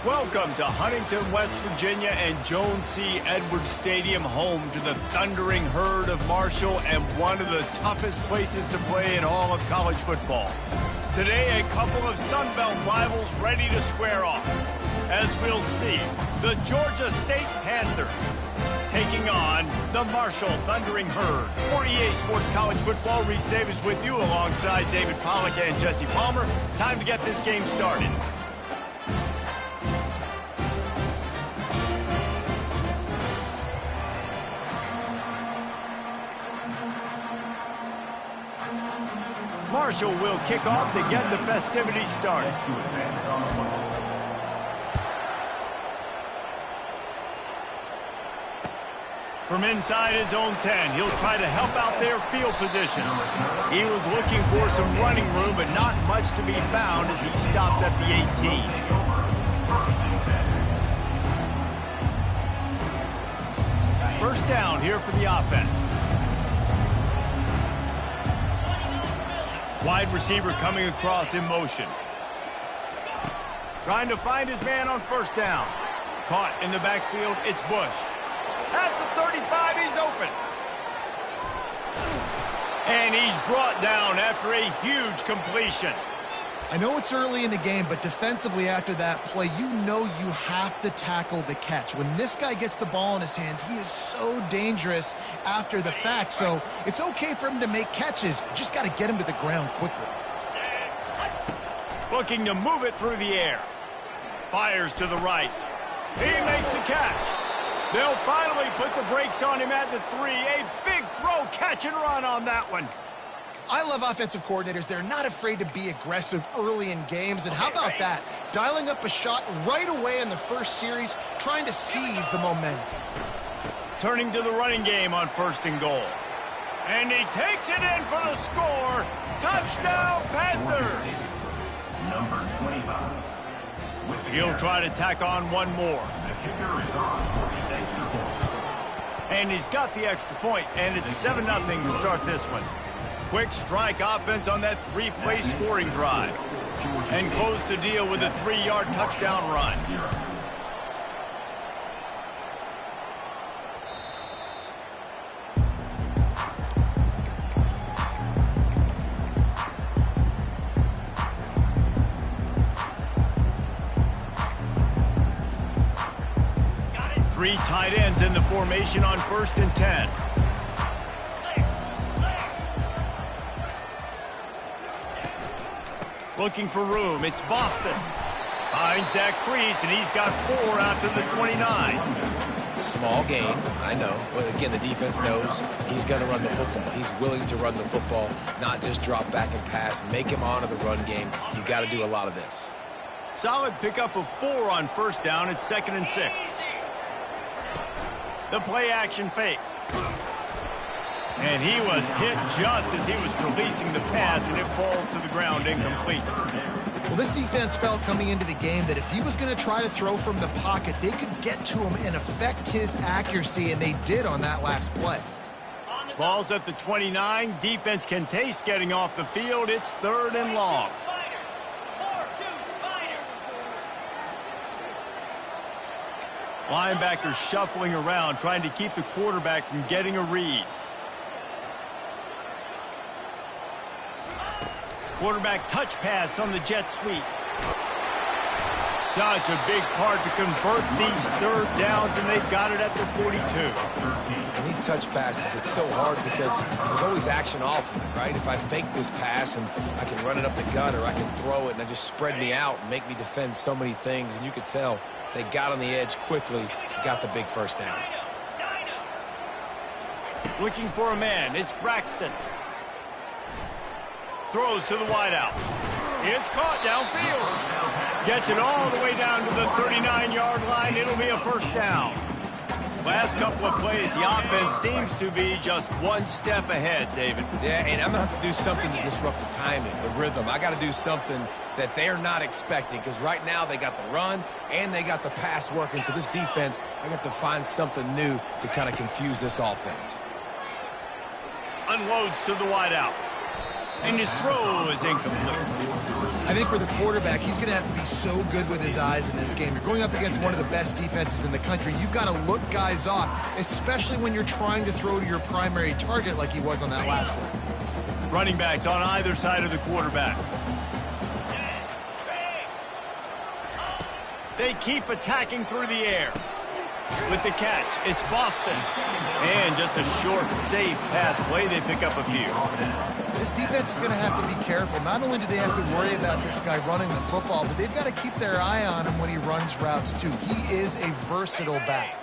Welcome to Huntington, West Virginia and Jones C. Edwards Stadium, home to the thundering herd of Marshall and one of the toughest places to play in all of college football. Today, a couple of Sun Belt rivals ready to square off. As we'll see, the Georgia State Panthers taking on the Marshall Thundering Herd. For EA Sports College Football, Reese Davis with you alongside David Pollack and Jesse Palmer. Time to get this game started. Marshall will kick off to get the festivities started. From inside his own 10, he'll try to help out their field position. He was looking for some running room, but not much to be found as he stopped at the 18. First down here for the offense. Wide receiver coming across in motion. Trying to find his man on first down. Caught in the backfield, it's Bush. At the 35, he's open. And he's brought down after a huge completion. I know it's early in the game, but defensively after that play, you know you have to tackle the catch. When this guy gets the ball in his hands, he is so dangerous after the fact. So it's okay for him to make catches. You just got to get him to the ground quickly. Looking to move it through the air. Fires to the right. He makes the catch. They'll finally put the brakes on him at the 3. A big throw, catch and run on that one. I love offensive coordinators. They're not afraid to be aggressive early in games. And how about that? Dialing up a shot right away in the first series, trying to seize the momentum. Turning to the running game on first and goal. And he takes it in for the score. Touchdown, Panthers! Number 25. He'll try to tack on one more. And he's got the extra point, and it's 7-0 to start this one. Quick strike offense on that 3-play scoring drive. And close the deal with a 3-yard touchdown run. Three tight ends in the formation on first and 10. Looking for room, it's Boston. Finds that crease, and he's got 4 after the 29. Small gain, I know. But again, the defense knows he's going to run the football. He's willing to run the football, not just drop back and pass. Make him honor the run game. You got to do a lot of this. Solid pickup of 4 on first down. It's 2nd and 6. The play action fake. And he was hit just as he was releasing the pass, and it falls to the ground incomplete. Well, this defense felt coming into the game that if he was going to try to throw from the pocket, they could get to him and affect his accuracy, and they did on that last play. Ball's at the 29. Defense can taste getting off the field. It's 3rd and long. Linebackers shuffling around, trying to keep the quarterback from getting a read. Quarterback touch pass on the jet sweep. Such a big part to convert these 3rd downs, and they've got it at the 42. And these touch passes, it's so hard because there's always action off of it, right? If I fake this pass and I can run it up the gut, or I can throw it and it just spread me out and make me defend so many things, and you could tell they got on the edge quickly, got the big first down. Looking for a man, it's Braxton. Throws to the wideout. It's caught downfield. Gets it all the way down to the 39-yard line. It'll be a first down. Last couple of plays, the offense seems to be just one step ahead, David. Yeah, and I'm going to have to do something to disrupt the timing, the rhythm. I got to do something that they're not expecting, because right now they got the run and they got the pass working. So this defense, they're going to have to find something new to kind of confuse this offense. Unloads to the wideout. And his throw is incomplete. I think for the quarterback, he's going to have to be so good with his eyes in this game. You're going up against one of the best defenses in the country. You've got to look guys off, especially when you're trying to throw to your primary target like he was on that last one. Running backs on either side of the quarterback. They keep attacking through the air. With the catch, it's Boston. And just a short, safe pass play, they pick up a few. This defense is going to have to be careful. Not only do they have to worry about this guy running the football, but they've got to keep their eye on him when he runs routes, too. He is a versatile back.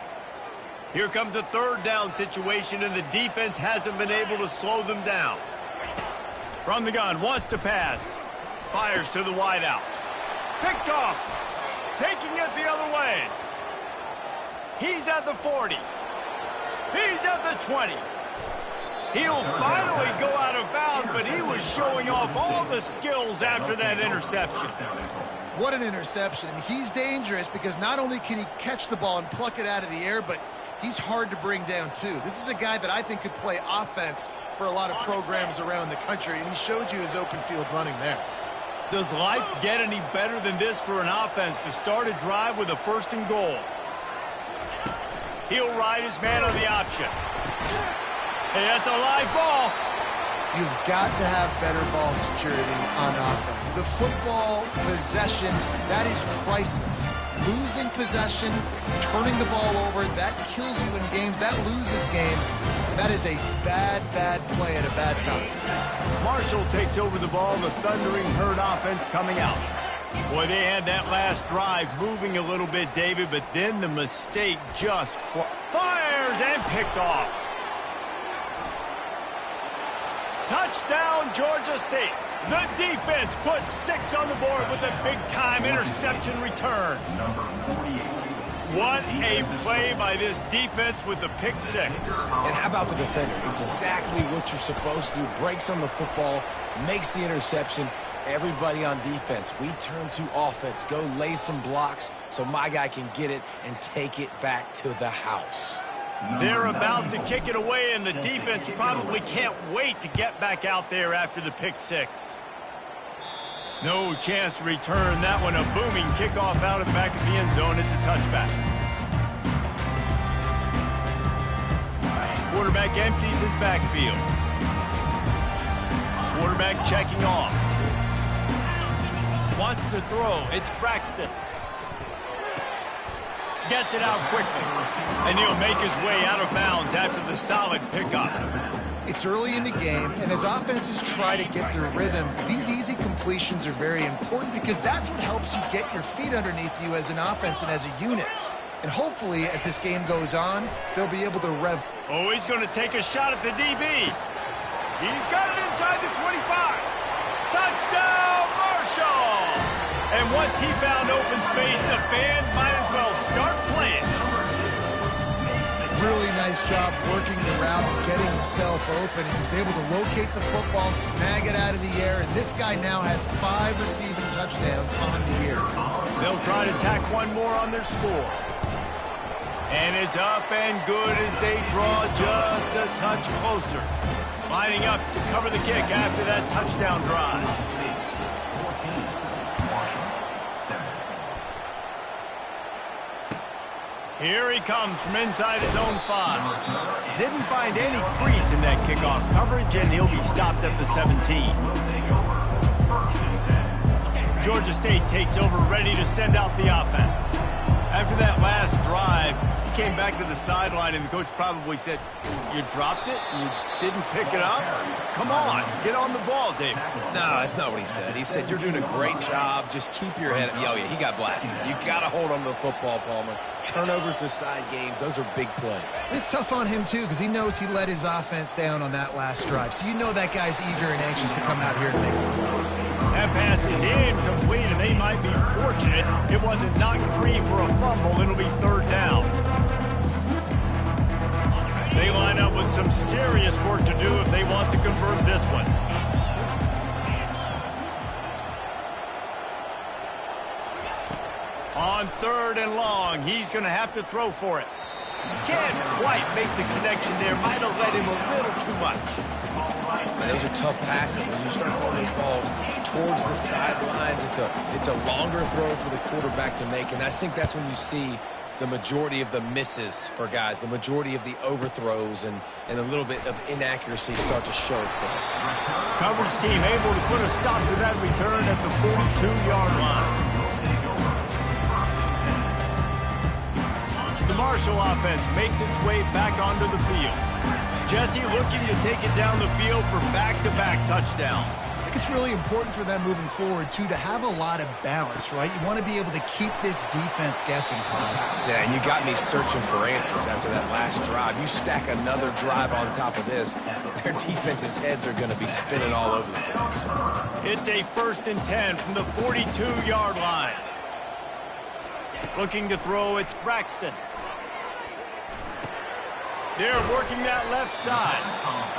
Here comes a third down situation, and the defense hasn't been able to slow them down. From the gun, wants to pass. Fires to the wideout. Picked off. Taking it the other way. He's at the 40. He's at the 20. He'll finally go out of bounds, but he was showing off all the skills after that interception. What an interception. I mean, he's dangerous because not only can he catch the ball and pluck it out of the air, but he's hard to bring down, too. This is a guy that I think could play offense for a lot of programs around the country, and he showed you his open field running there. Does life get any better than this for an offense to start a drive with a 1st and goal? He'll ride his man on the option. Hey, that's a live ball. You've got to have better ball security on offense. The football possession, that is priceless. Losing possession, turning the ball over, that kills you in games, that loses games. That is a bad, bad play at a bad time. Marshall takes over the ball, the Thundering Herd offense coming out. Boy, they had that last drive moving a little bit, David, but then the mistake just fires and picked off. Touchdown, Georgia State. The defense puts 6 on the board with a big-time interception return. What a play by this defense with the pick 6. And how about the defender? Exactly what you're supposed to do. Breaks on the football, makes the interception. Everybody on defense, we turn to offense. Go lay some blocks so my guy can get it and take it back to the house. They're about to kick it away, and the defense probably can't wait to get back out there after the pick 6. No chance to return that one. A booming kickoff out of the back of the end zone. It's a touchback. Quarterback empties his backfield. Quarterback checking off. Wants to throw. It's Braxton. Gets it out quickly. And he'll make his way out of bounds after the solid pickup. It's early in the game, and as offenses try to get their rhythm, these easy completions are very important because that's what helps you get your feet underneath you as an offense and as a unit. And hopefully, as this game goes on, they'll be able to rev. Oh, he's going to take a shot at the DB. He's got it inside the 25. Touchdown, Marshall! And once he found open space, the band might as well start playing. Really nice job working the route and getting himself open. He was able to locate the football, snag it out of the air, and this guy now has 5 receiving touchdowns on the year. They'll try to tack one more on their score. And it's up and good as they draw just a touch closer. Lining up to cover the kick after that touchdown drive. Here he comes from inside his own 5. Didn't find any crease in that kickoff coverage, and he'll be stopped at the 17. Georgia State takes over, ready to send out the offense. After that last drive, he came back to the sideline, and the coach probably said, "You dropped it? You didn't pick it up? Come on, get on the ball, Dave." No, that's not what he said. He said, "You're doing a great job. Just keep your head up." Oh, yeah, he got blasted. You got to hold on to the football, Palmer. Turnovers decide games. Those are big plays. It's tough on him, too, because he knows he let his offense down on that last drive. So you know that guy's eager and anxious to come out here and make a play. That pass is incomplete, and they might be fortunate it wasn't knocked free for a fumble. It'll be 3rd down. They line up with some serious work to do if they want to convert this one. On 3rd and long, he's going to have to throw for it. Can't quite make the connection there. Might have let him a little too much. And those are tough passes. When you start throwing those balls towards the sidelines, it's a longer throw for the quarterback to make. And I think that's when you see the majority of the misses for guys, the majority of the overthrows and a little bit of inaccuracy start to show itself. Coverage team able to put a stop to that return at the 42-yard line. The Marshall offense makes its way back onto the field. Jesse looking to take it down the field for back-to-back touchdowns. I think it's really important for them moving forward, too, to have a lot of balance, right? You want to be able to keep this defense guessing, Bob. Yeah, and you got me searching for answers after that last drive. You stack another drive on top of this, their defense's heads are going to be spinning all over the place. It's a 1st and 10 from the 42-yard line. Looking to throw, it's Braxton. They're working that left side.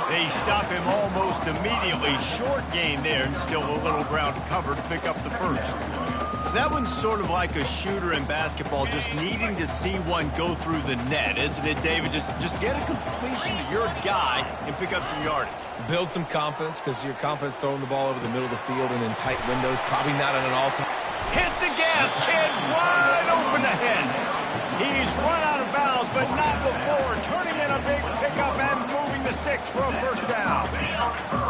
They stop him almost immediately. Short gain there and still a little ground to cover to pick up the first. That one's sort of like a shooter in basketball, just needing to see one go through the net, isn't it, David? Just get a completion to your guy and pick up some yardage. Build some confidence, because your confidence throwing the ball over the middle of the field and in tight windows, probably not at an all-time. Hit the gas, kid. Wide open ahead. He's run out of bounds, but not before turning in a big pickup and moving the sticks for a first down.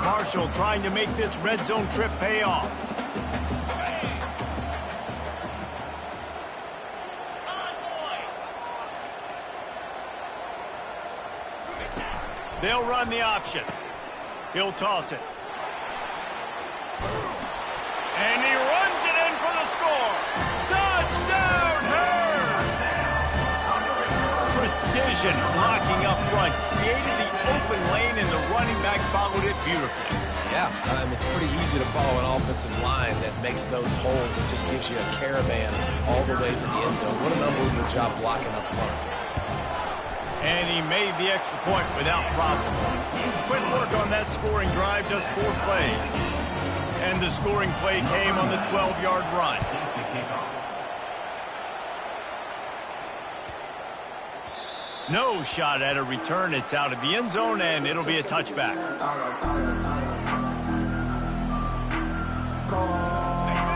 Marshall trying to make this red zone trip pay off. They'll run the option. He'll toss it. And he runs it in for the score. Touchdown, Herd! Precision blocking up front. Created the open lane, and the running back followed it beautifully. Yeah, it's pretty easy to follow an offensive line that makes those holes and just gives you a caravan all the way to the end zone. What an unbelievable job blocking up front. And he made the extra point without problem. Quick work on that scoring drive, just 4 plays. And the scoring play came on the 12-yard run. No shot at a return. It's out of the end zone, and it'll be a touchback.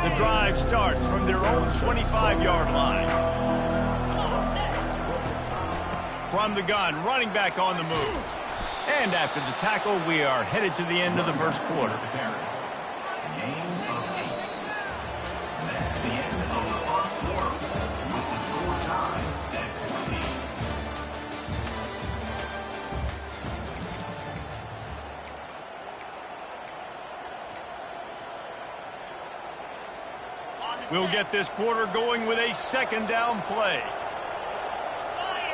The drive starts from their own 25-yard line. From the gun, running back on the move. And after the tackle, we are headed to the end of the first quarter. We'll get this quarter going with a 2nd down play.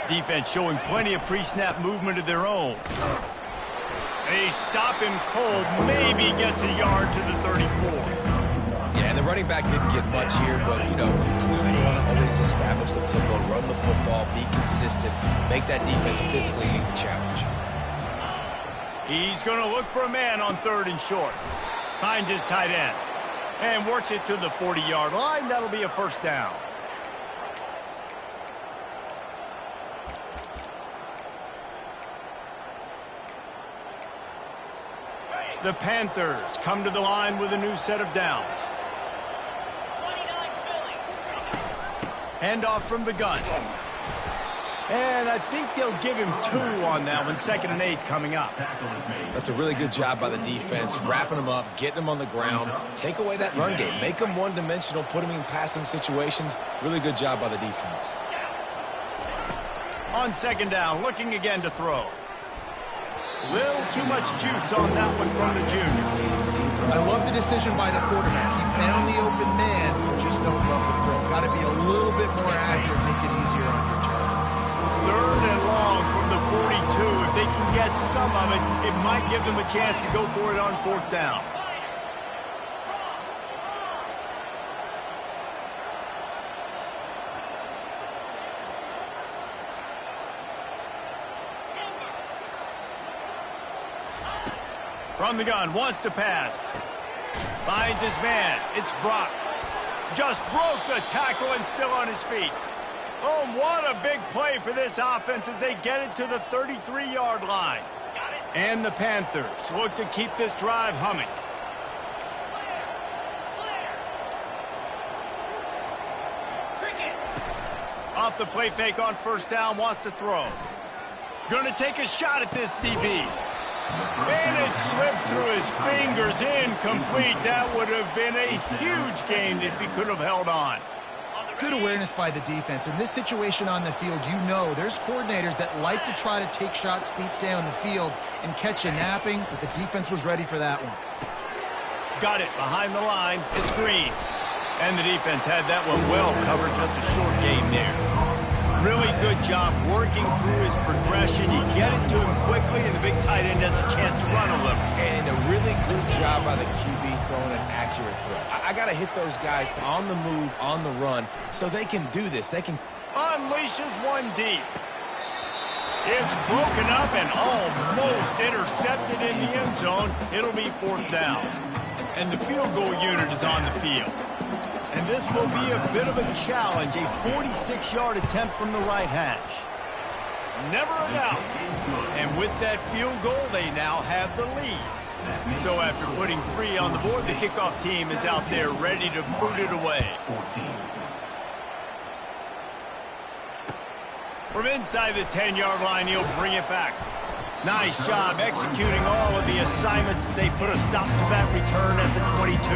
Defense showing plenty of pre-snap movement of their own. They stop him cold, maybe gets a yard to the 34. Yeah, and the running back didn't get much here, but, you know, clearly you want to always establish the tempo, run the football, be consistent, make that defense physically meet the challenge. He's going to look for a man on 3rd and short. Finds his tight end and works it to the 40-yard line. That'll be a first down. The Panthers come to the line with a new set of downs. Handoff from the gun. And I think they'll give him 2 on that one. 2nd and 8 coming up. That's a really good job by the defense, wrapping them up, getting them on the ground. Take away that run game. Make them one-dimensional, put them in passing situations. Really good job by the defense. On 2nd down, looking again to throw. Little too much juice on that one from the junior. I love the decision by the quarterback. He found the open man, just don't love the throw. Got to be a little bit more accurate, make it easier on your turn. 3rd and long from the 42. If they can get some of it, it might give them a chance to go for it on 4th down. From the gun, wants to pass. Finds his man. It's Brock. Just broke the tackle and still on his feet. Oh, what a big play for this offense as they get it to the 33-yard line. And the Panthers look to keep this drive humming. Off the play fake on first down, wants to throw. Gonna take a shot at this DB. And it slips through his fingers, incomplete. That would have been a huge gain if he could have held on. Good awareness by the defense. In this situation on the field, you know there's coordinators that like to try to take shots deep down the field and catch a napping, but the defense was ready for that one. Got it behind the line. It's Green. And the defense had that one well covered. Just a short game there. Really good job working through his progression. You get it to him quickly, and the big tight end has a chance to run a little. And a really good job by the QB throwing an accurate throw. I got to hit those guys on the move, on the run, so they can do this. They can Unleashes one deep. It's broken up and almost intercepted in the end zone. It'll be fourth down. And the field goal unit is on the field. And this will be a bit of a challenge, a 46-yard attempt from the right hash. Never a doubt. And with that field goal, they now have the lead. So after putting 3 on the board, the kickoff team is out there ready to boot it away. From inside the 10-yard line, he'll bring it back. Nice job executing all of the assignments as they put a stop to that return at the 22.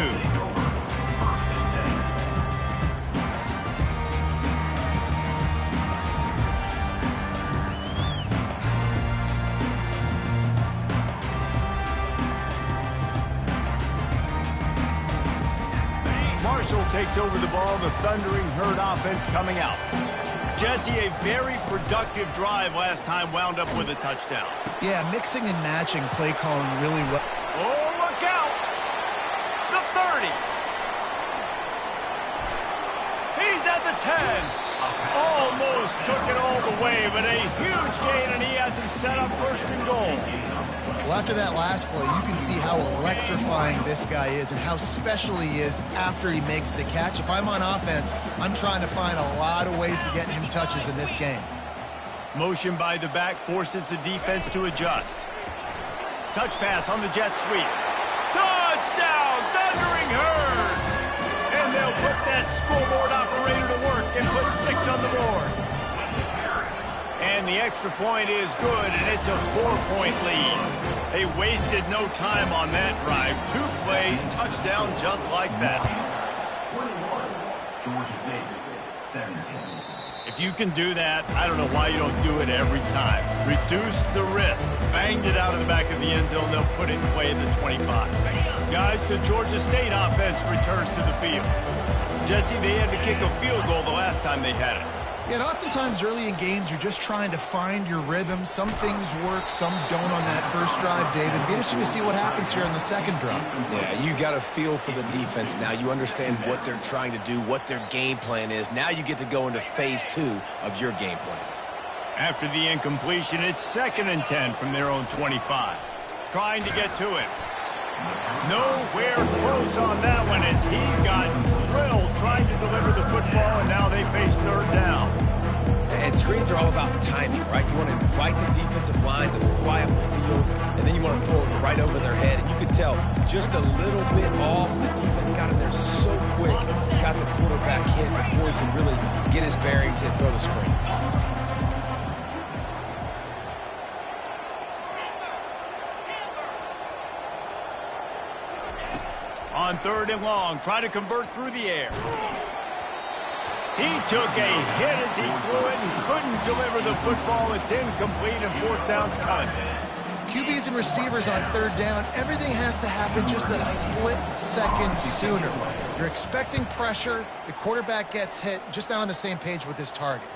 Marshall takes over the ball, the Thundering Herd offense coming out. Jesse, a very productive drive last time, wound up with a touchdown. Yeah, mixing and matching play calling really well. Oh, look out! The 30. He's at the 10. Almost took it all the way, but a huge gain, and he has him set up first and goal. Well, after that last play, you can see how electrifying this guy is and how special he is after he makes the catch. If I'm on offense, I'm trying to find a lot of ways to get him touches in this game. Motion by the back forces the defense to adjust. Touch pass on the jet sweep. Touchdown, Thundering Herd! And they'll put that scoreboard operator to work and put 6 on the board. And the extra point is good, and it's a 4-point lead. They wasted no time on that drive. 2 plays, touchdown just like that. 21, Georgia State, 17. If you can do that, I don't know why you don't do it every time. Reduce the risk. Banged it out of the back of the end zone. They'll put it in play at the 25. Guys, the Georgia State offense returns to the field. Jesse, they had to kick a field goal the last time they had it. Yeah, and oftentimes early in games, you're just trying to find your rhythm. Some things work, some don't on that first drive, David. It'd be interesting to see what happens here on the second drive. Yeah, you got a feel for the defense now. You understand what they're trying to do, what their game plan is. Now you get to go into phase 2 of your game plan. After the incompletion, it's 2nd and 10 from their own 25. Trying to get to him. Nowhere close on that one as he got drilled trying to deliver the football, and now they face 3rd down. And screens are all about timing, right? You want to invite the defensive line to fly up the field, and then you want to throw it right over their head. And you could tell just a little bit off. The defense got in there so quick, got the quarterback hit before he can really get his bearings and throw the screen. On 3rd and long, try to convert through the air. He took a hit as he threw it and couldn't deliver the football. It's incomplete, and 4th down's coming. QBs and receivers on 3rd down, everything has to happen just a split second sooner. You're expecting pressure, the quarterback gets hit, just not on the same page with his target.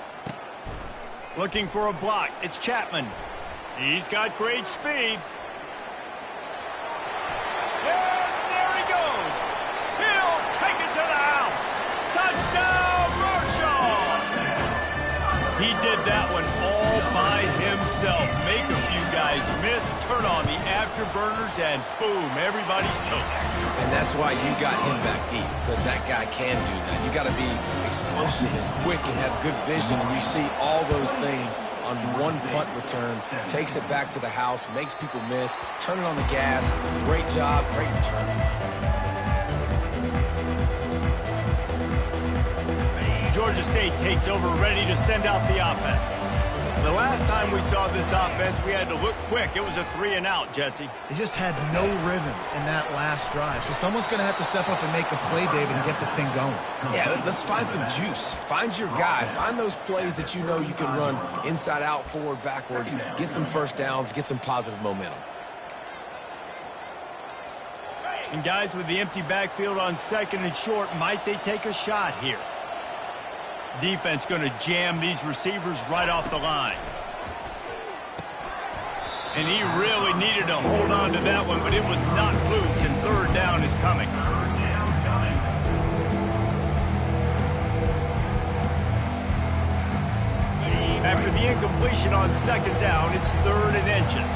Looking for a block, it's Chapman. He's got great speed. He did that one all by himself. Make a few guys miss, turn on the afterburner. afterburners, and boom, everybody's toast. And that's why you got him back deep, because that guy can do that. You got to be explosive and quick and have good vision, and you see all those things on one punt return, takes it back to the house, makes people miss, turning on the gas. Great job, great return. Georgia State takes over, ready to send out the offense. The last time we saw this offense, we had to look quick. It was a 3-and-out, Jesse. They just had no rhythm in that last drive. So someone's going to have to step up and make a play, David, and get this thing going. Yeah, let's find some juice. Find your guy. Find those plays that you know you can run inside out, forward, backwards. Get some first downs. Get some positive momentum. And guys, with the empty backfield on 2nd and short, might they take a shot here? Defense going to jam these receivers right off the line. And he really needed to hold on to that one, but it was not loose, and 3rd down is coming. After the incompletion on 2nd down, it's 3rd and inches.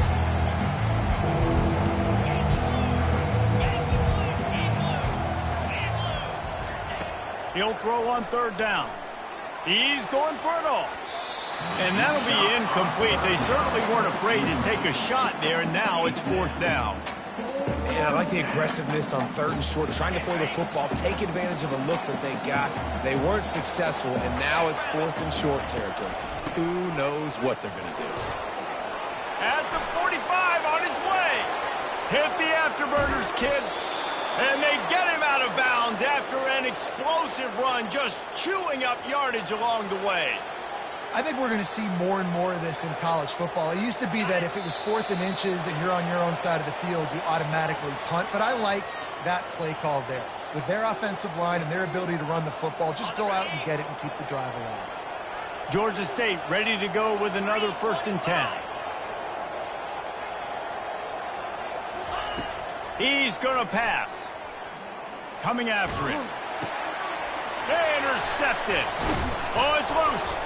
He'll throw on 3rd down. He's going for it all. And that'll be incomplete. They certainly weren't afraid to take a shot there, and now it's 4th down. And I like the aggressiveness on 3rd and short, trying to throw the football, take advantage of a look that they got. They weren't successful, and now it's 4th and short territory. Who knows what they're going to do? At the 45, on his way. Hit the afterburners, kid. And they get him out of bounds after an explosive run, just chewing up yardage along the way. I think we're going to see more and more of this in college football. It used to be that if it was 4th and inches and you're on your own side of the field, you automatically punt. But I like that play call there. With their offensive line and their ability to run the football, just go out and get it and keep the drive alive. Georgia State ready to go with another 1st and 10. He's going to pass. Coming after him. Intercepted. Oh, it's loose.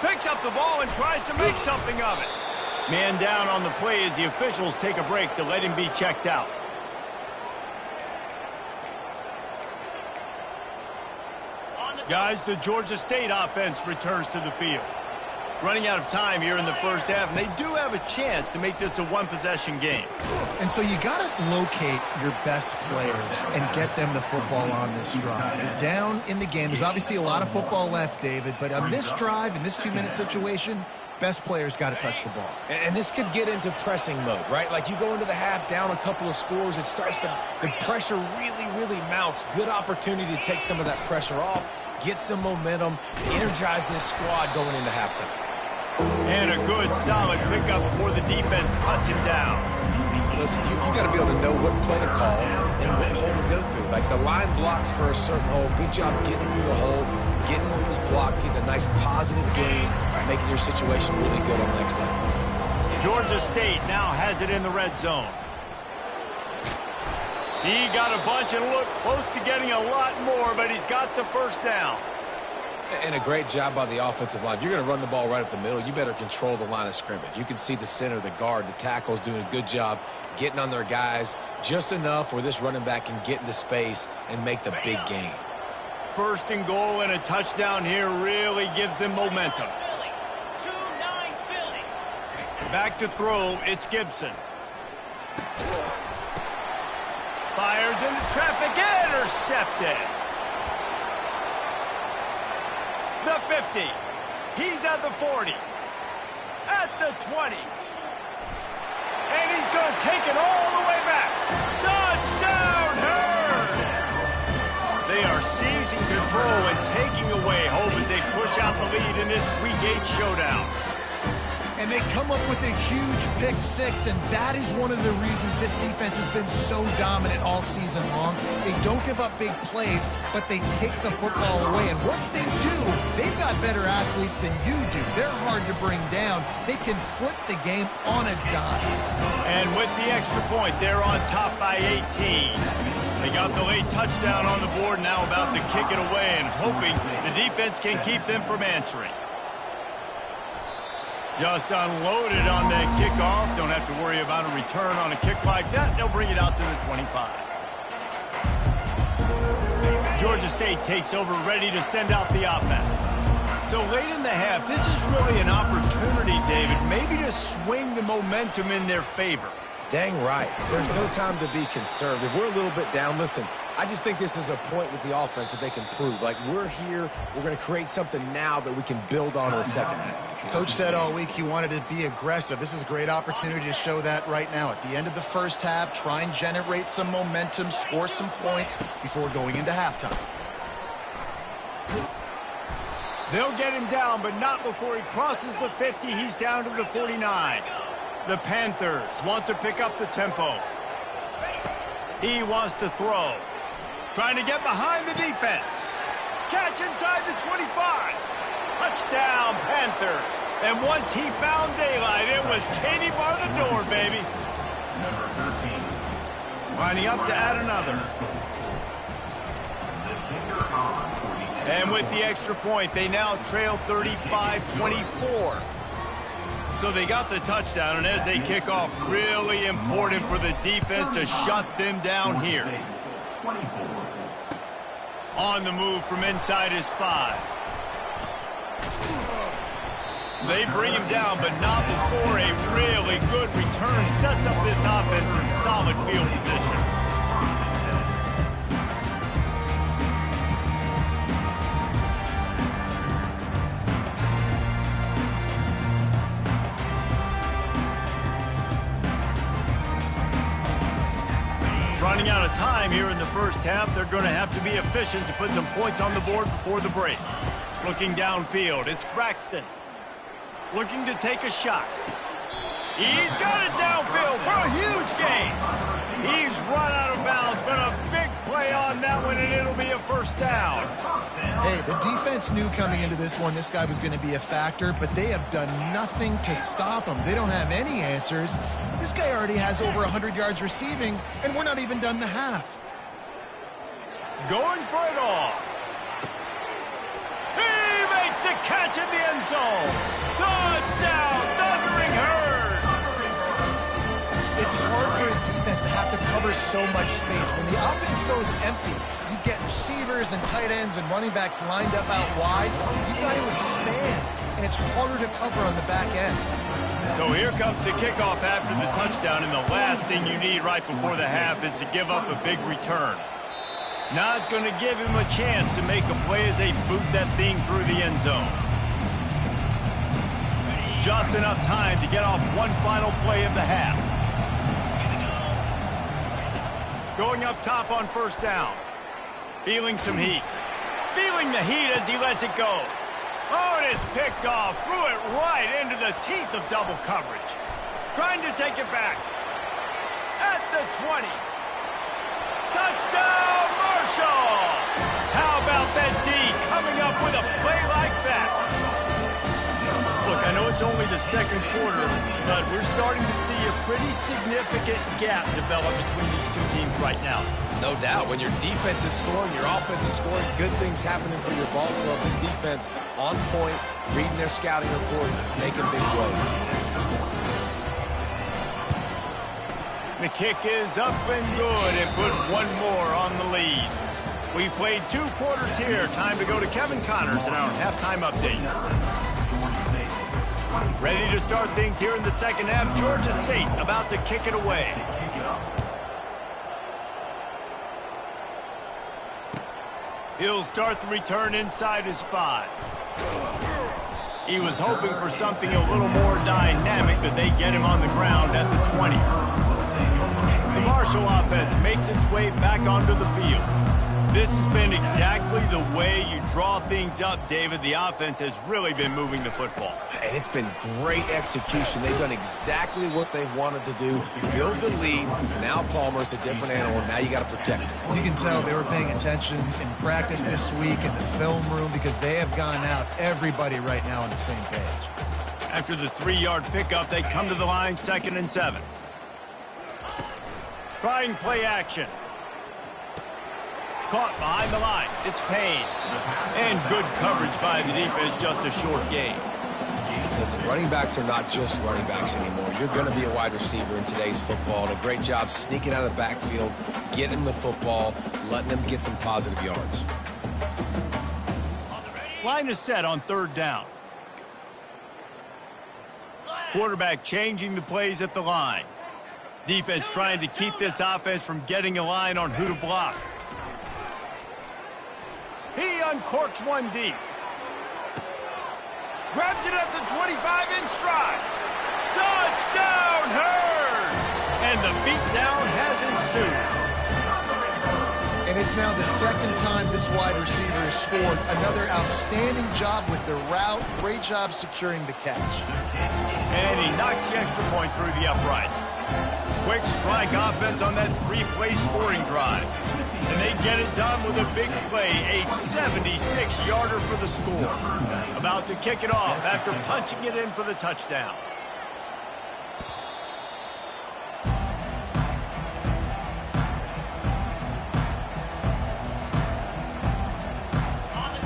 Picks up the ball and tries to make something of it. Man down on the play as the officials take a break to let him be checked out. Guys, the Georgia State offense returns to the field. Running out of time here in the 1st half, and they do have a chance to make this a one-possession game. And so you got to locate your best players and get them the football on this drive. You're down in the game. There's obviously a lot of football left, David, but on this drive, in this 2-minute situation, best players got to touch the ball. And this could get into pressing mode, right? Like you go into the half down a couple of scores, it starts to, the pressure really mounts. Good opportunity to take some of that pressure off, get some momentum, energize this squad going into halftime. And a good, solid pickup before the defense cuts him down. Listen, you got to be able to know what play to call and what hole to go through. Like the line blocks for a certain hole. Good job getting through the hole, getting what was blocked, getting a nice positive gain, making your situation really good on the next down. Georgia State now has it in the red zone. He got a bunch and looked close to getting a lot more, but he's got the 1st down. And a great job by the offensive line. If you're going to run the ball right up the middle, you better control the line of scrimmage. You can see the center, the guard, the tackles doing a good job getting on their guys just enough where this running back can get into space and make the big gain. 1st and goal and a touchdown here really gives them momentum. Back to throw, it's Gibson. Fires into traffic, intercepted. The 50. He's at the 40. At the 20. And he's going to take it all the way back. Touchdown, Herd! They are seizing control and taking away hope as they push out the lead in this Week 8 showdown. And they come up with a huge pick 6, and that is one of the reasons this defense has been so dominant all season long. They don't give up big plays, but they take the football away. And once they do, they've got better athletes than you do. They're hard to bring down. They can flip the game on a dime. And with the extra point, they're on top by 18. They got the late touchdown on the board, now about to kick it away and hoping the defense can keep them from answering. Just unloaded on that kickoff. Don't have to worry about a return on a kick like that. They'll bring it out to the 25. Georgia State takes over, ready to send out the offense. So late in the half, this is really an opportunity, David, maybe to swing the momentum in their favor. Dang right. There's no time to be conservative. We're a little bit down. Listen, I just think this is a point with the offense that they can prove. Like, we're here, we're going to create something now that we can build on in the second half. Coach said all week he wanted to be aggressive. This is a great opportunity to show that right now. At the end of the first half, try and generate some momentum, score some points before going into halftime. They'll get him down, but not before he crosses the 50. He's down to the 49. The Panthers want to pick up the tempo. He wants to throw. Trying to get behind the defense. Catch inside the 25. Touchdown, Panthers. And once he found daylight, it was Katie bar the door, baby. Number 13. Lining up to add another. The kicker on 40. And with the extra point, they now trail 35-24. So they got the touchdown, and as they kick off, really important for the defense to shut them down here. 24. On the move from inside his 5. They bring him down, but not before a really good return sets up this offense in solid field position. Running out of time here in the first half. They're going to have to be efficient to put some points on the board before the break. Looking downfield, it's Braxton. Looking to take a shot. He's got it downfield for a huge gain. He's run out of bounds, but a big play on that one, and it'll be a first down. Hey, the defense knew coming into this one this guy was going to be a factor, but they have done nothing to stop him. They don't have any answers. This guy already has over 100 yards receiving, and we're not even done the half. Going for it all. He makes the catch in the end zone. Touchdown, Thundering Herd. It's hard for a defense to have to cover so much space. When the offense goes empty, you get receivers and tight ends and running backs lined up out wide. You've got to expand, and it's harder to cover on the back end. So here comes the kickoff after the touchdown, and the last thing you need right before the half is to give up a big return. Not going to give him a chance to make a play as they boot that thing through the end zone. Just enough time to get off one final play of the half. Going up top on first down. Feeling some heat. Feeling the heat as he lets it go. Oh, and it's picked off. Threw it right into the teeth of double coverage. Trying to take it back. At the 20. Touchdown, Marshall! How about that D coming up with a play like that? Look, I know it's only the second quarter, but we're starting to see a pretty significant gap develop between these two teams right now. No doubt. When your defense is scoring, your offense is scoring, good things happening for your ball club. This defense on point, reading their scouting report, making big plays. The kick is up and good and put one more on the lead. We played 2 quarters here. Time to go to Kevin Connors in our halftime update. Ready to start things here in the second half. Georgia State about to kick it away. He'll start the return inside his 5. He was hoping for something a little more dynamic, but they get him on the ground at the 20. The Marshall offense makes its way back onto the field. This has been exactly the way you draw things up, David. The offense has really been moving the football. And it's been great execution. They've done exactly what they've wanted to do. Build the lead. Now Palmer's a different animal. Now you got to protect it. You can tell they were paying attention in practice this week in the film room because they have gone out, everybody right now on the same page. After the 3-yard pickup, they come to the line, 2nd and 7. Trying play action. Caught behind the line. It's Payne. And good coverage by the defense, just a short gain. Listen, running backs are not just running backs anymore. You're going to be a wide receiver in today's football. And a great job sneaking out of the backfield, getting the football, letting them get some positive yards. Line is set on third down. Quarterback changing the plays at the line. Defense trying to keep this offense from getting a line on who to block. He uncorks one deep. Grabs it at the 25 in stride. Touchdown, Hurd! And the beatdown has ensued. And it's now the second time this wide receiver has scored. Another outstanding job with the route. Great job securing the catch. And he knocks the extra point through the uprights. Quick strike offense on that three-play scoring drive. And they get it done with a big play, a 76-yarder for the score. About to kick it off after punching it in for the touchdown.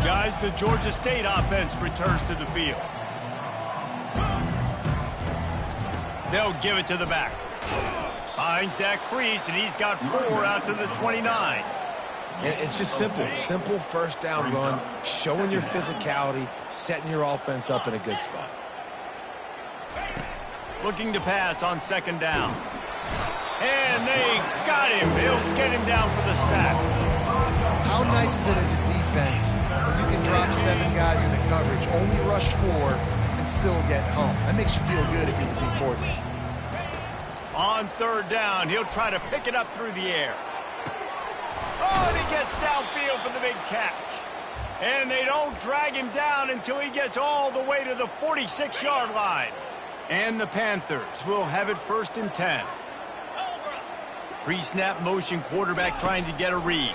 Guys, the Georgia State offense returns to the field. They'll give it to the back. Finds that crease, and he's got 4 out to the 29. And it's just simple. Simple first down run, showing your physicality, setting your offense up in a good spot. Looking to pass on second down. And they got him. He'll get him down for the sack. How nice is it as a defense where you can drop 7 guys into coverage, only rush 4, and still get home? That makes you feel good if you're the D coordinator. On third down, he'll try to pick it up through the air. Oh, and he gets downfield for the big catch. And they don't drag him down until he gets all the way to the 46-yard line. And the Panthers will have it 1st and 10. Pre-snap motion, quarterback trying to get a read.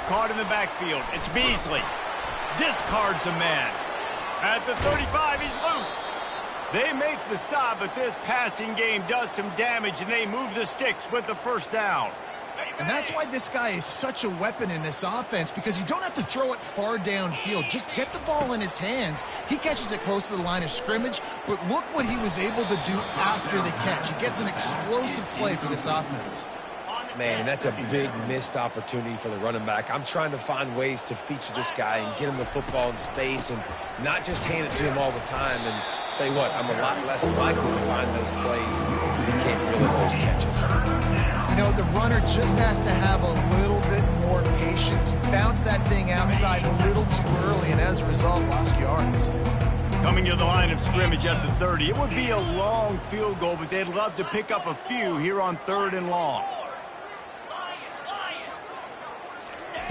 Caught in the backfield. It's Beasley. Discards a man. At the 35, he's loose. They make the stop, but this passing game does some damage, and they move the sticks with the first down. And that's why this guy is such a weapon in this offense, because you don't have to throw it far downfield. Just get the ball in his hands. He catches it close to the line of scrimmage, but look what he was able to do after the catch. He gets an explosive play for this offense. Man, that's a big missed opportunity for the running back. I'm trying to find ways to feature this guy and get him the football in space and not just hand it to him all the time. And tell you what, I'm a lot less likely to find those plays if he can't reel in those catches. You know, the runner just has to have a little bit more patience. He bounced that thing outside a little too early, and as a result, lost yards. Coming to the line of scrimmage at the 30. It would be a long field goal, but they'd love to pick up a few here on 3rd and long.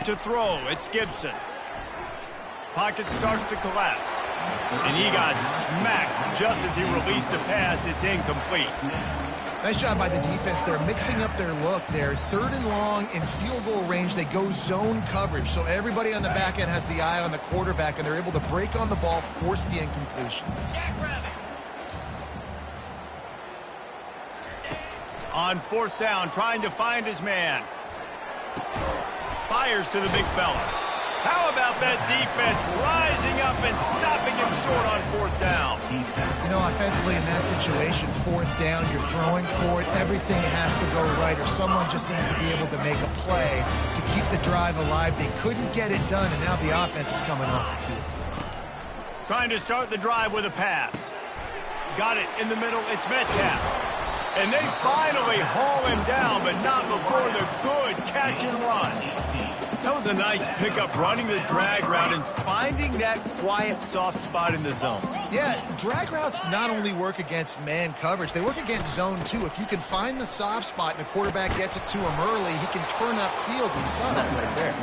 To throw, it's Gibson. Pocket starts to collapse. And he got smacked just as he released the pass. It's incomplete. Nice job by the defense. They're mixing up their look there. 3rd and long in field goal range. They go zone coverage. So everybody on the back end has the eye on the quarterback, and they're able to break on the ball, force the incompletion. On 4th down, trying to find his man. Fires to the big fella. How about that defense rising up and stopping him short on 4th down? You know, offensively in that situation, 4th down, you're throwing for it. Everything has to go right, or someone just needs to be able to make a play to keep the drive alive. They couldn't get it done, and now the offense is coming off the field. Trying to start the drive with a pass. Got it in the middle. It's Metcalf. And they finally haul him down, but not before the good catch and run. That was a nice pickup, running the drag route and finding that quiet, soft spot in the zone. Yeah, drag routes not only work against man coverage, they work against zone too. If you can find the soft spot and the quarterback gets it to him early, he can turn upfield. We saw that right there.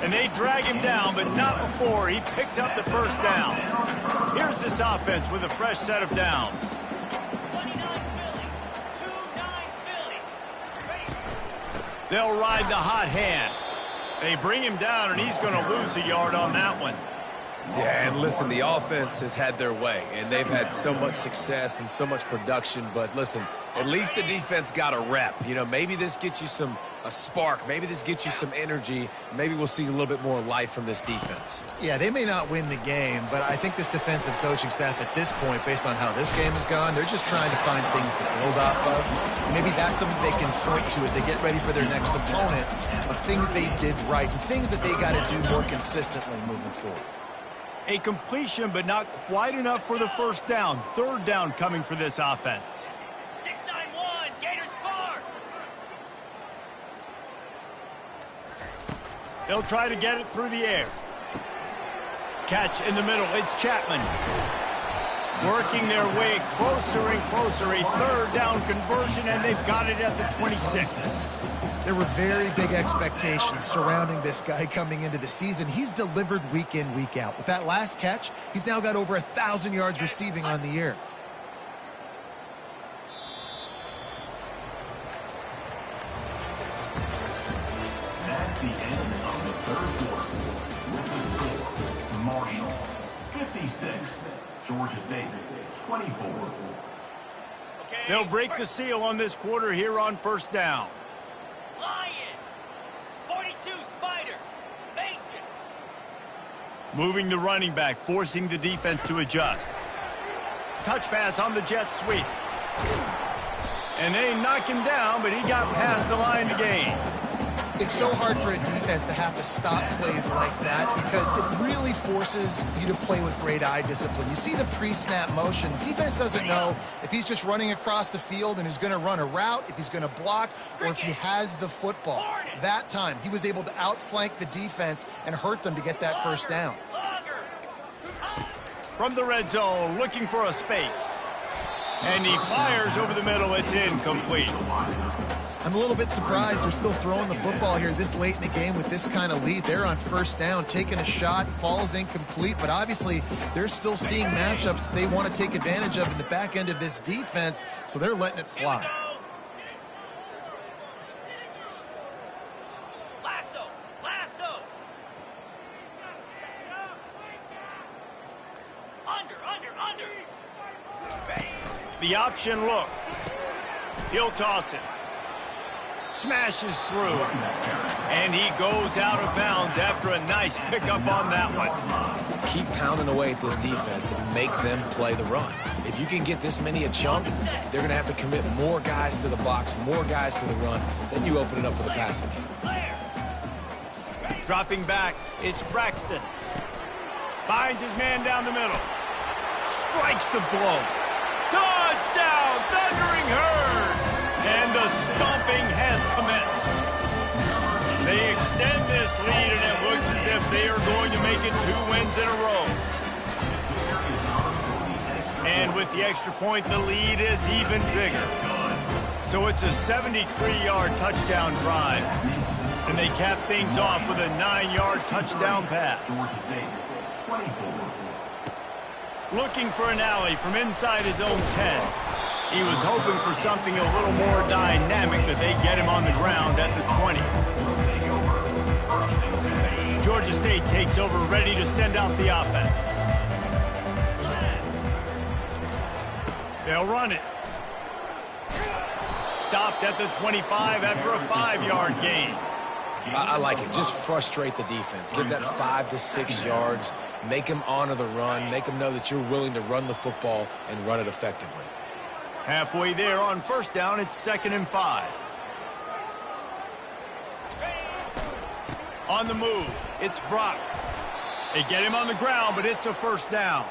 And they drag him down, but not before he picks up the first down. Here's this offense with a fresh set of downs. They'll ride the hot hand. They bring him down, and he's going to lose a yard on that one. Yeah, and listen, the offense has had their way, and they've had so much success and so much production. But listen, at least the defense got a rep. You know, maybe this gets you a spark. Maybe this gets you some energy. Maybe we'll see a little bit more life from this defense. Yeah, they may not win the game, but I think this defensive coaching staff at this point, based on how this game has gone, they're just trying to find things to build off of. Maybe that's something they can point to as they get ready for their next opponent, of things they did right and things that they got to do more consistently moving forward. A completion, but not quite enough for the first down. Third down coming for this offense. 691, Gators far. They'll try to get it through the air. Catch in the middle. It's Chapman. Working their way closer and closer. A third down conversion, and they've got it at the 26. There were very big expectations surrounding this guy coming into the season. He's delivered week in, week out. With that last catch, he's now got over 1,000 yards receiving on the year. That's the end of the third quarter. With the score, Marshall 56, Georgia State 24. They'll break the seal on this quarter here on first down. Lion. 42, Spider. Mason. Moving the running back, forcing the defense to adjust. Touch pass on the jet sweep. And they knock him down, but he got past the line to gain. It's so hard for a defense to have to stop plays like that because it really forces you to play with great eye discipline. You see the pre-snap motion. Defense doesn't know if he's just running across the field and is going to run a route, if he's going to block, or if he has the football. That time, he was able to outflank the defense and hurt them to get that first down. From the red zone, looking for a space. And he fires over the middle. It's incomplete. I'm a little bit surprised they're still throwing the football here this late in the game with this kind of lead. They're on first down, taking a shot, falls incomplete, but obviously they're still seeing matchups that they want to take advantage of in the back end of this defense, so they're letting it fly. Lasso. Under. The option look. He'll toss it. Smashes through, and he goes out of bounds after a nice pickup on that one. Keep pounding away at this defense and make them play the run. If you can get this many a chunk, they're going to have to commit more guys to the box, more guys to the run. Then you open it up for the passing game. Dropping back, it's Braxton. Finds his man down the middle. Strikes the blow. Touchdown, Thundering Herd! And the stomping has commenced. They extend this lead, and it looks as if they are going to make it 2 wins in a row. And with the extra point, the lead is even bigger. So it's a 73-yard touchdown drive. And they cap things off with a 9-yard touchdown pass. Looking for an alley from inside his own 10. He was hoping for something a little more dynamic, but they get him on the ground at the 20. Georgia State takes over, ready to send out the offense. They'll run it. Stopped at the 25 after a 5-yard gain. I like it. Just frustrate the defense. Give that 5 to 6 yards. Make them honor the run. Make them know that you're willing to run the football and run it effectively. Halfway there on first down, it's 2nd and 5. On the move, it's Brock. They get him on the ground, but it's a first down.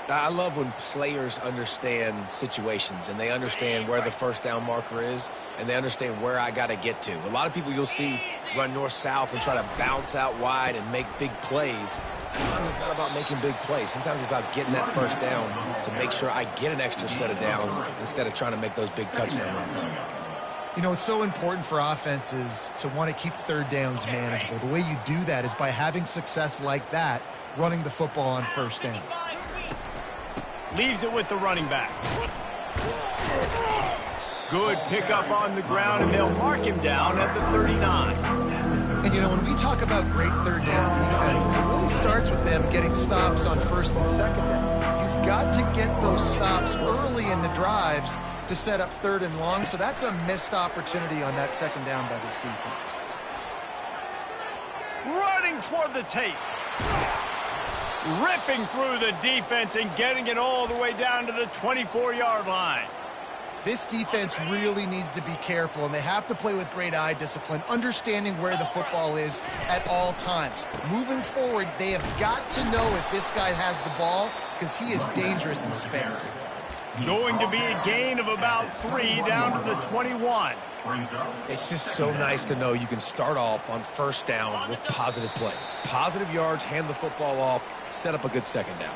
I love when players understand situations and they understand where the first down marker is and they understand where I got to get to. A lot of people you'll see run north-south and try to bounce out wide and make big plays. Sometimes it's not about making big plays. Sometimes it's about getting that first down to make sure I get an extra set of downs instead of trying to make those big touchdown runs. You know, it's so important for offenses to want to keep third downs manageable. The way you do that is by having success like that, running the football on first down. Leaves it with the running back. Good pickup on the ground, and they'll mark him down at the 39. And, you know, when we talk about great third down defenses, it really starts with them getting stops on first and second down. You've got to get those stops early in the drives to set up third and long, so that's a missed opportunity on that second down by this defense. Running toward the tape. Ripping through the defense and getting it all the way down to the 24-yard line. This defense really needs to be careful, and they have to play with great eye discipline, understanding where the football is at all times. Moving forward, they have got to know if this guy has the ball, because he is dangerous in space. Going to be a gain of about 3 down to the 21. It's just so nice to know you can start off on first down with positive plays. Positive yards, hand the football off, set up a good second down.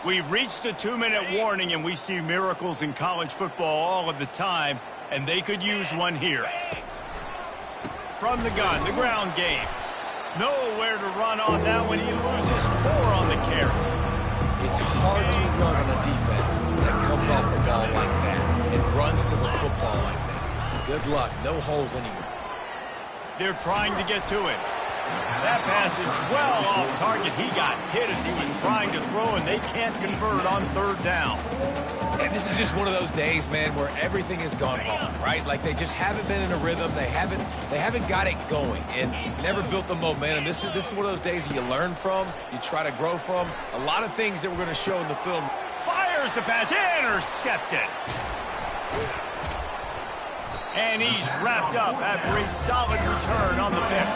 We've reached the 2-minute warning, and we see miracles in college football all of the time, and they could use one here. From the gun, the ground game. Nowhere to run on that when he loses 4 on the carry. It's hard to run on a defense that comes off the ball like that and runs to the football like that. Good luck. No holes anywhere. They're trying to get to him. That pass is well off target. He got hit as he was trying to throw, and they can't convert on third down. And this is just one of those days, man, where everything has gone wrong, right? Like they just haven't been in a rhythm. They haven't got it going and never built the momentum. This is one of those days you learn from, you try to grow from. A lot of things that we're going to show in the film. Fires the pass, intercepted. And he's wrapped up after a solid return on the pick.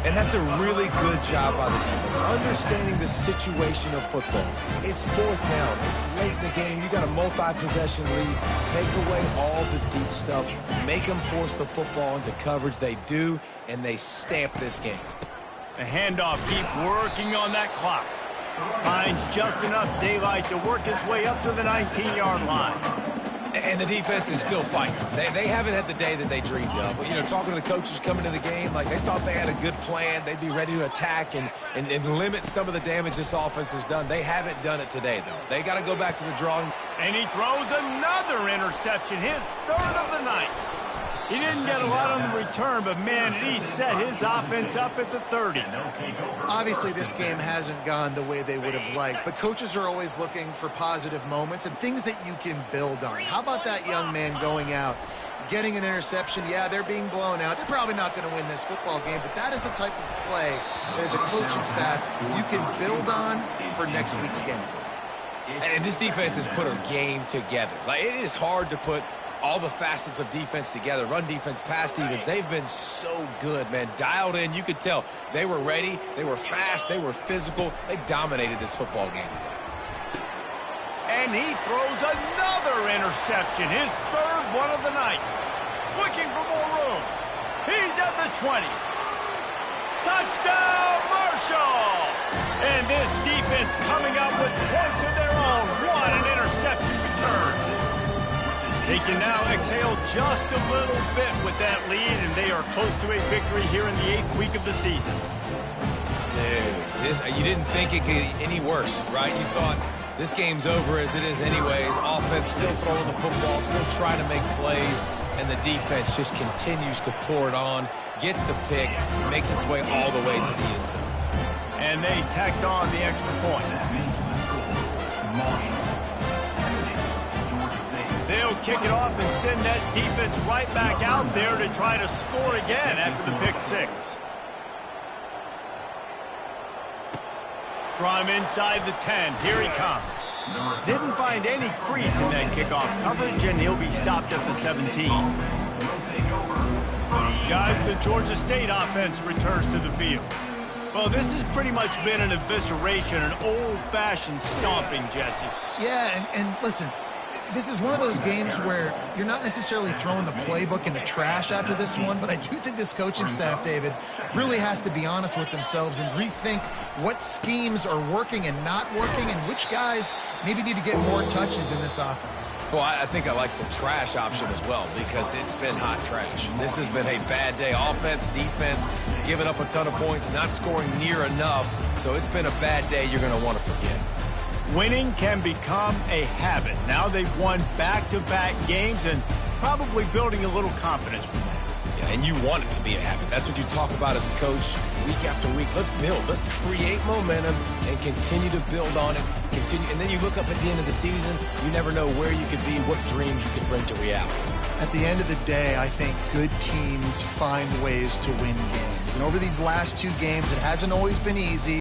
And that's a really good job by the defense, understanding the situation of football. It's fourth down. It's late in the game. You got a multi-possession lead. Take away all the deep stuff. Make them force the football into coverage. They do, and they stamp this game. The handoff, keep working on that clock. Finds just enough daylight to work his way up to the 19-yard line. And the defense is still fighting. They haven't had the day that they dreamed of. But, you know, talking to the coaches coming to the game, like they thought they had a good plan. They'd be ready to attack and limit some of the damage this offense has done. They haven't done it today, though. They got to go back to the drawing. And he throws another interception, his 3rd of the night. He didn't get a lot on the return, but, man, he set his offense up at the 30. Obviously, this game hasn't gone the way they would have liked, but coaches are always looking for positive moments and things that you can build on. How about that young man going out, getting an interception? Yeah, they're being blown out. They're probably not going to win this football game, but that is the type of play that as a coaching staff you can build on for next week's game. And this defense has put a game together. Like, it is hard to put all the facets of defense together. Run defense, pass defense. They've been so good, man. Dialed in. You could tell they were ready. They were fast. They were physical. They dominated this football game today. And he throws another interception, his 3rd one of the night. Looking for more room. He's at the 20. Touchdown, Marshall! And this defense coming up with points of their own. What an interception return. They can now exhale just a little bit with that lead, and they are close to a victory here in the 8th week of the season. Dude, you didn't think it could get any worse, right? You thought this game's over as it is anyways. Offense still throwing the football, still trying to make plays, and the defense just continues to pour it on, gets the pick, makes its way all the way to the end zone. And they tacked on the extra point. They'll kick it off and send that defense right back out there to try to score again after the pick 6. From inside the 10, here he comes. Didn't find any crease in that kickoff coverage, and he'll be stopped at the 17. Guys, the Georgia State offense returns to the field. Well, this has pretty much been an evisceration, an old-fashioned stomping, Jesse. Yeah, and listen, this is one of those games where you're not necessarily throwing the playbook in the trash after this one, but I do think this coaching staff, David, really has to be honest with themselves and rethink what schemes are working and not working and which guys maybe need to get more touches in this offense. Well, I think I like the trash option as well because it's been hot trash. This has been a bad day. Offense, defense, giving up a ton of points, not scoring near enough. So it's been a bad day you're going to want to forget. Winning can become a habit. Now they've won back-to-back games and probably building a little confidence from that. And you want it to be a habit. That's what you talk about as a coach week after week. Let's build. Let's create momentum and continue to build on it. And then you look up at the end of the season, you never know where you could be, what dreams you could bring to reality. At the end of the day, I think good teams find ways to win games. And over these last 2 games, it hasn't always been easy.